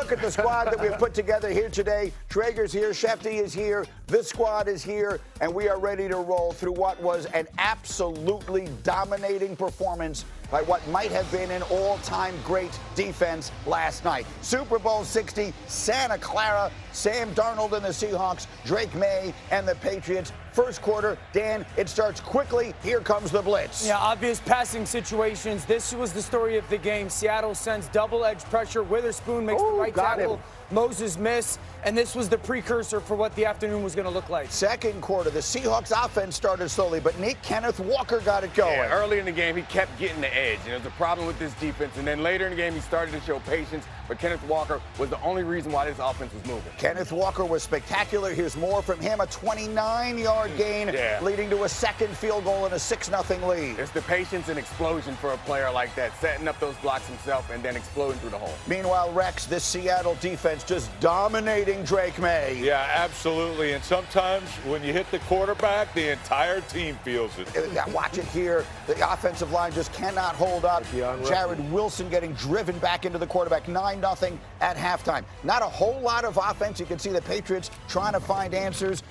look at the squad that we've put together here today. Traeger's here, Shefty is here, this squad is here, and we are ready to roll through what was an absolutely dominating performance by what might have been an all-time great defense last night. Super Bowl 60, Santa Clara, Sam Darnold and the Seahawks, Drake May and the Patriots. First quarter, Dan, it starts quickly. Here comes the blitz. Yeah, obvious passing situations. This was the story of the game. Seattle sends double-edge pressure. Witherspoon makes the right tackle. Moses miss, and this was the precursor for what the afternoon was going to look like. Second quarter, the Seahawks offense started slowly, but Kenneth Walker got it going. Yeah, early in the game, he kept getting the edge, and there's a problem with this defense. And then later in the game, he started to show patience, but Kenneth Walker was the only reason why this offense was moving. Kenneth Walker was spectacular. Here's more from him, a 29-yard gain, leading to a second field goal and a 6-0 lead. It's the patience and explosion for a player like that, setting up those blocks himself and then exploding through the hole. Meanwhile, Rex, this Seattle defense just dominating Drake May. Yeah, absolutely. And sometimes when you hit the quarterback, the entire team feels it. Watch it here. The offensive line just cannot hold up. Jared Wilson getting driven back into the quarterback. 9-0 at halftime. Not a whole lot of offense. You can see the Patriots trying to find answers.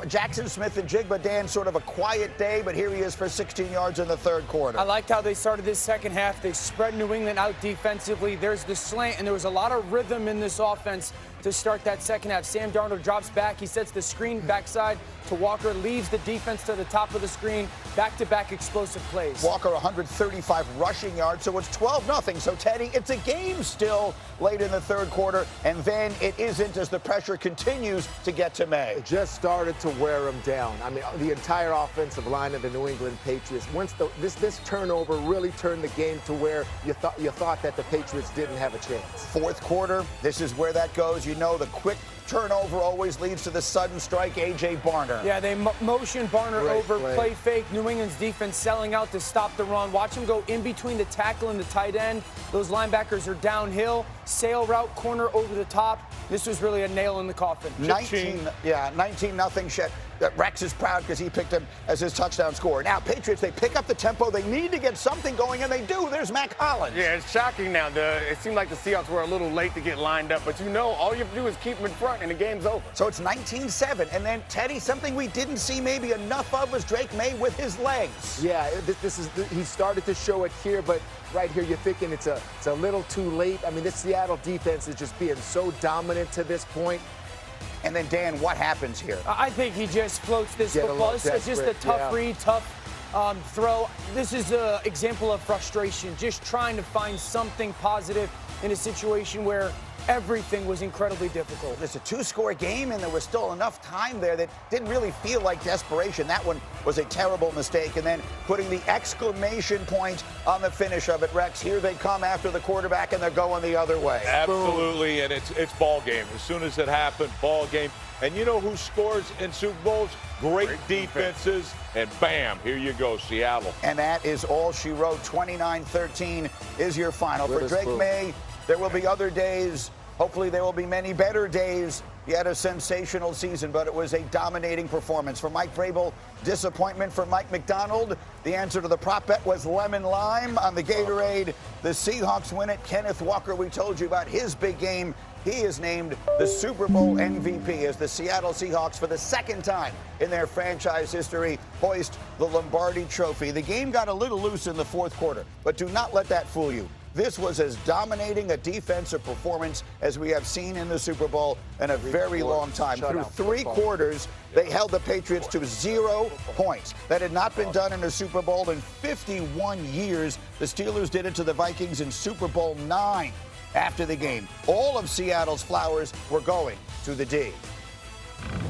Jackson Smith and Jigba, Dan, sort of a quiet day, but here he is for 16 yards in the third quarter. I liked how they started this second half. They spread New England out defensively. There's the slant, and there was a lot of rhythm in this offense to start that second half. Sam Darnold drops back. He sets the screen backside to Walker, leaves the defense to the top of the screen. Back-to-back explosive plays. Walker 135 rushing yards, so it's 12-0. So, Teddy, it's a game still late in the third quarter, and then it isn't as the pressure continues to get to May. It just started to wear him down. I mean, the entire offensive line of the New England Patriots. Once this turnover really turned the game to where you thought that the Patriots didn't have a chance. Fourth quarter, this is where that goes. You know, the quick turnover always leads to the sudden strike. A.J. Barner. Yeah, they motion Barner over, play fake. New England's defense selling out to stop the run. Watch him go in between the tackle and the tight end. Those linebackers are downhill. Sail route, corner over the top. This was really a nail in the coffin. 19-0. Rex is proud because he picked him as his touchdown scorer. Now, Patriots, they pick up the tempo. They need to get something going, and they do. There's Mac Hollins. Yeah, it's shocking now. It seemed like the Seahawks were a little late to get lined up, but you know, all you have to do is keep them in front, and the game's over. So it's 19-7. And then, Teddy, something we didn't see maybe enough of was Drake May with his legs. Yeah, he started to show it here, but right here you're thinking it's a little too late. I mean, this Seattle defense is just being so dominant to this point. And then, Dan, what happens here? I think he just floats this football. It's just a tough read, tough throw. This is an example of frustration, just trying to find something positive in a situation where everything was incredibly difficult. It's a two-score game, and there was still enough time there that didn't really feel like desperation. That one was a terrible mistake. And then putting the exclamation point on the finish of it, Rex, here they come after the quarterback, and they're going the other way. Absolutely, and it's ball game. As soon as it happened, ball game. And you know who scores in Super Bowls? Great defenses, and bam, here you go, Seattle. And that is all she wrote. 29-13 is your final. For Drake May, there will be other days. Hopefully there will be many better days. He had a sensational season, but it was a dominating performance. For Mike Vrabel, disappointment. For Mike McDonald, the answer to the prop bet was lemon lime on the Gatorade. The Seahawks win it. Kenneth Walker, we told you about his big game. He is named the Super Bowl MVP as the Seattle Seahawks, for the second time in their franchise history, hoist the Lombardi Trophy. The game got a little loose in the fourth quarter, but do not let that fool you. This was as dominating a defensive performance as we have seen in the Super Bowl in a very long time. Through three quarters, they held the Patriots to 0 points. That had not been done in a Super Bowl in 51 years. The Steelers did it to the Vikings in Super Bowl 9. After the game, all of Seattle's flowers were going to the D.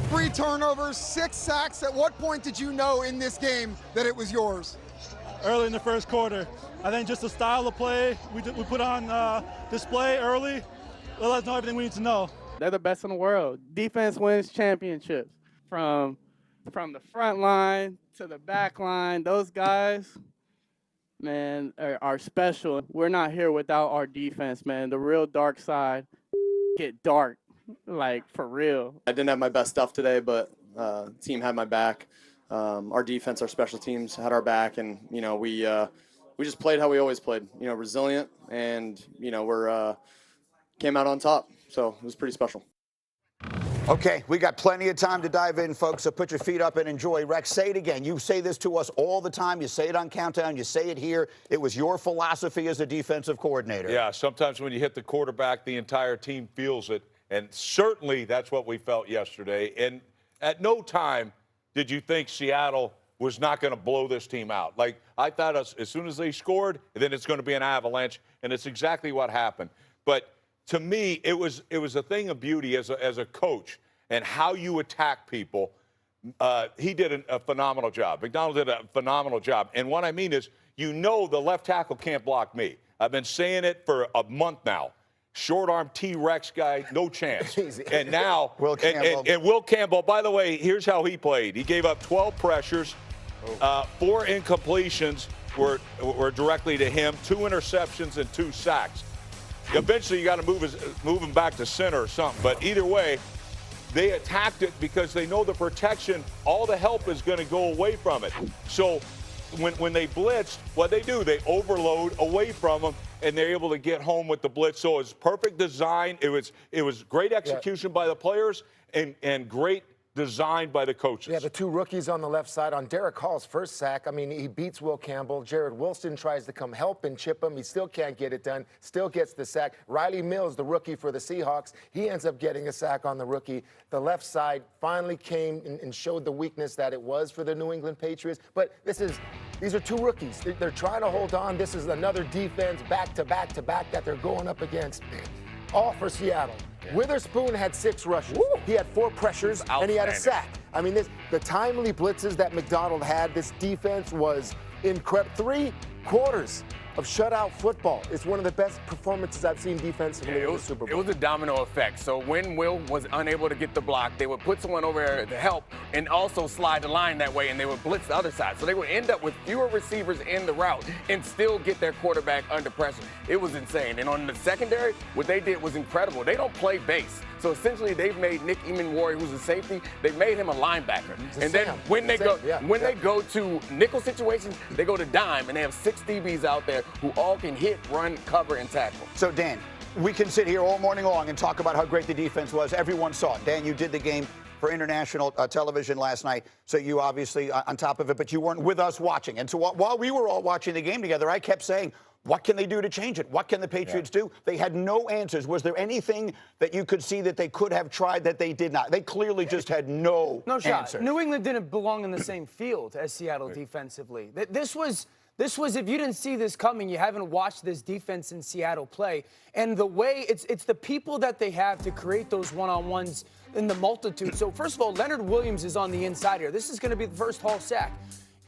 3 turnovers, 6 sacks. At what point did you know in this game that it was yours? Early in the first quarter. I think just the style of play we put on display early let us know everything we need to know. They're the best in the world. Defense wins championships. From the front line to the back line, those guys, man, are special. We're not here without our defense, man. The real dark side get dark, like, for real. I didn't have my best stuff today, but team had my back. Our defense, our special teams had our back, and, you know, we just played how we always played, you know, resilient, and, you know, we're came out on top. So it was pretty special. Okay, we got plenty of time to dive in, folks, so put your feet up and enjoy. Rex, say it again. You say this to us all the time. You say it on Countdown. You say it here. It was your philosophy as a defensive coordinator. Yeah, sometimes when you hit the quarterback, the entire team feels it, and certainly that's what we felt yesterday. And at no time did you think Seattle was not going to blow this team out. Like, I thought as soon as they scored, then it's going to be an avalanche, and it's exactly what happened. But to me, it was a thing of beauty as a coach and how you attack people. He did a phenomenal job. McDonald did a phenomenal job. And what I mean is, the left tackle can't block me. I've been saying it for a month now. Short arm T-Rex guy, no chance. And now, Will Campbell. And Will Campbell, by the way, here's how he played. He gave up 12 pressures. 4 incompletions were directly to him, 2 interceptions and 2 sacks. Eventually, you got to move him back to center or something. But either way, they attacked it because they know the protection, all the help is going to go away from it. So when they blitzed, what they do, they overload away from them, and they're able to get home with the blitz. So it's perfect design. It was great execution by the players and great design by the coaches. Yeah, the 2 rookies on the left side. On Derek Hall's first sack, I mean, he beats Will Campbell. Jared Wilson tries to come help and chip him. He still can't get it done, still gets the sack. Riley Mills, the rookie for the Seahawks, he ends up getting a sack on the rookie. The left side finally came and showed the weakness that it was for the New England Patriots. But these are 2 rookies. They're trying to hold on. This is another defense back to back to back that they're going up against. All for Seattle. Witherspoon had 6 rushes. Woo! He had 4 pressures, and he had a sack. I mean, the timely blitzes that McDonald had, this defense was incredible. 3 quarters of shutout football. It's one of the best performances I've seen defensively in the Super Bowl. It was a domino effect. So when Will was unable to get the block, they would put someone over there to help and also slide the line that way, and they would blitz the other side. So they would end up with fewer receivers in the route and still get their quarterback under pressure. It was insane. And on the secondary, what they did was incredible. They don't play base. So essentially, they've made Nick Eamon-Warrior, who's a safety, they've made him a linebacker. And then when they go to nickel situations, they go to dime, and they have 6 DBs out there who all can hit, run, cover, and tackle. So, Dan, we can sit here all morning long and talk about how great the defense was. Everyone saw it. Dan, you did the game for international television last night, so you obviously on top of it, but you weren't with us watching. And so while we were all watching the game together, I kept saying, what can they do to change it? What can the Patriots do? They had no answers. Was there anything that you could see that they could have tried that they did not? They clearly just had no shot. answer. New England didn't belong in the same field as Seattle defensively. This was, if you didn't see this coming, you haven't watched this defense in Seattle play. And the way, it's the people that they have to create those one-on-ones in the multitude. So, first of all, Leonard Williams is on the inside here. This is going to be the first Hall sack.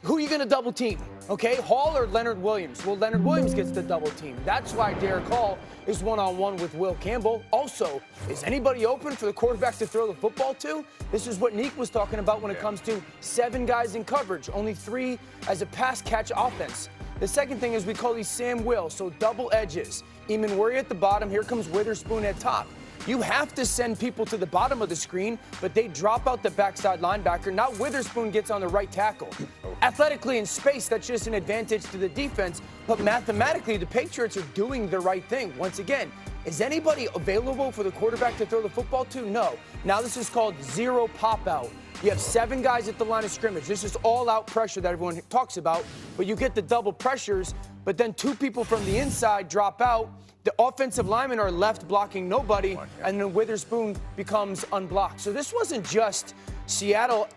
Who are you going to double team? Okay, Hall or Leonard Williams? Well, Leonard Williams gets the double team. That's why Derek Hall is one-on-one with Will Campbell. Also, is anybody open for the quarterback to throw the football to? This is what Neek was talking about when it comes to 7 guys in coverage, only 3 as a pass catch offense. The second thing is we call these Sam Will, so double edges. Eamon-Warrior at the bottom, here comes Witherspoon at top. You have to send people to the bottom of the screen, but they drop out the backside linebacker. Now Witherspoon gets on the right tackle. Athletically in space, that's just an advantage to the defense, but mathematically, the Patriots are doing the right thing. Once again, is anybody available for the quarterback to throw the football to? No. Now this is called zero pop-out. You have 7 guys at the line of scrimmage. This is all-out pressure that everyone talks about, but you get the double pressures, but then 2 people from the inside drop out. The offensive linemen are left blocking nobody, and then Witherspoon becomes unblocked. So this wasn't just Seattle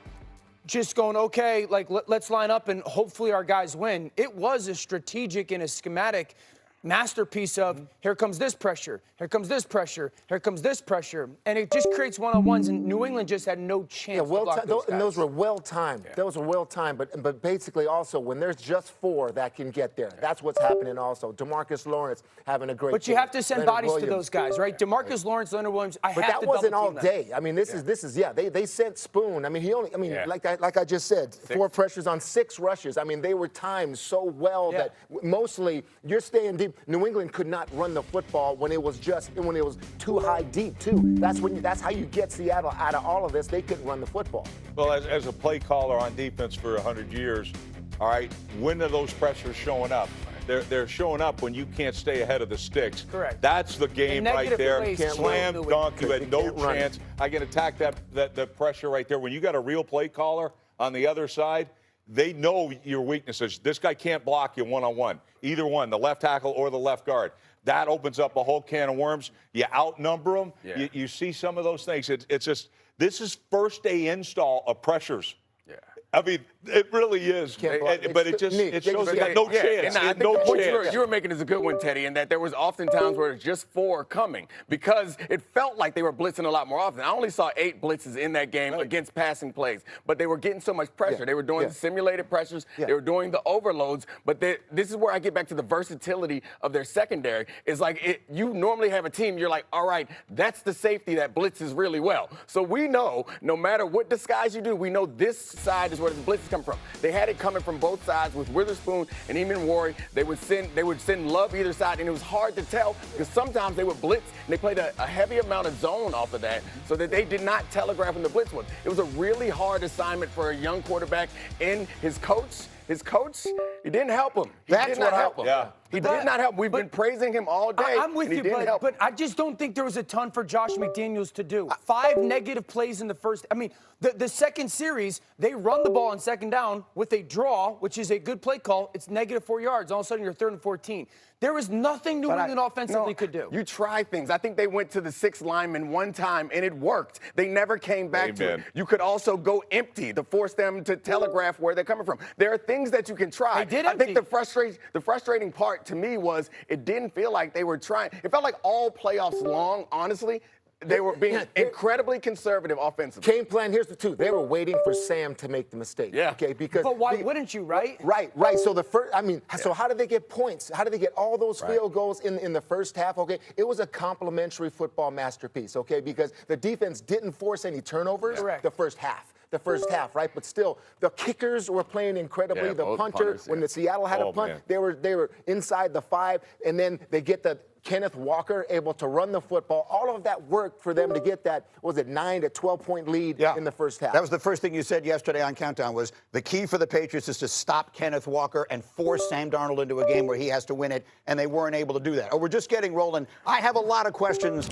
just going, okay, like let's line up and hopefully our guys win. It was a strategic and a schematic masterpiece of here comes this pressure, here comes this pressure, here comes this pressure, and it just creates one-on-ones, and New England just had no chance to block those guys. And those were well-timed. Those were well-timed, but basically also when there's just 4 that can get there, that's what's happening also. DeMarcus Lawrence having a great But you have to send bodies to those guys, right? DeMarcus Lawrence, Leonard Williams, But that wasn't all day. I mean, this is they sent Spoon. I mean, like I just said, 4 pressures on 6 rushes. I mean, they were timed so well that mostly you're staying deep. New England could not run the football when it was too high deep too. That's how you get Seattle out of all of this. They couldn't run the football. Well, as a play caller on defense for 100 years, all right, when are those pressures showing up? they're showing up when you can't stay ahead of the sticks. Correct. That's the game The right negative there. plays Slam will do it. dunk. You had no can't run. chance. I can attack that pressure right there. When you got a real play caller on the other side, they know your weaknesses. This guy can't block you one-on-one. Either one, the left tackle or the left guard. That opens up a whole can of worms. You outnumber them. Yeah. You see some of those things. It's just, this is first day install of pressures. Yeah. I mean, it really is. But it shows they got no chance. And I think No the point chance. you were making is a good one, Teddy, in that there was often times where it's just 4 coming because it felt like they were blitzing a lot more often. I only saw 8 blitzes in that game against passing plays, but they were getting so much pressure. Yeah. They were doing Yeah. simulated pressures. Yeah. They were doing the overloads. But this is where I get back to the versatility of their secondary. It's like you normally have a team, you're like, all right, that's the safety that blitzes really well. So we know no matter what disguise you do, we know this side is where the blitzes come from. They had it coming from both sides with Witherspoon and Eamon Wari. They would send love either side, and it was hard to tell because sometimes they would blitz and they played a heavy amount of zone off of that so that they did not telegraph when the blitz was. It was a really hard assignment for a young quarterback, and his coach, he didn't help him. He That's did not what help him. Yeah. He did not help. We've been praising him all day. I'm with and he you, didn't help but him. I just don't think there was a ton for Josh McDaniels to do. 5 negative plays in the first. I mean, the second series, they run the ball on second down with a draw, which is a good play call. It's negative 4 yards. All of a sudden, you're 3rd and 14. There was nothing New England offensively could do. You try things. I think they went to the 6th lineman one time, and it worked. They never came back to it. Amen. You could also go empty to force them to telegraph where they're coming from. There are things that you can try. They did I think empty. the frustrating part to me was it didn't feel like they were trying. It felt like all playoffs long, honestly, they were being incredibly conservative offensively. Game plan, here's the two. They were waiting for Sam to make the mistake. Yeah. Okay, because But why wouldn't you, right? Right. So the first, so how did they get points? How did they get all those field goals in the first half? Okay, it was a complimentary football masterpiece. Okay, because the defense didn't force any turnovers the first half, right? But still, the kickers were playing incredibly. Yeah, the both punter, punters, when the Seattle had a punt, they were inside the 5, and then they get the Kenneth Walker able to run the football. All of that worked for them to get that, 9 to 12-point lead in the first half. That was the first thing you said yesterday on Countdown was the key for the Patriots is to stop Kenneth Walker and force Sam Darnold into a game where he has to win it, and they weren't able to do that. Oh, we're just getting rolling. I have a lot of questions.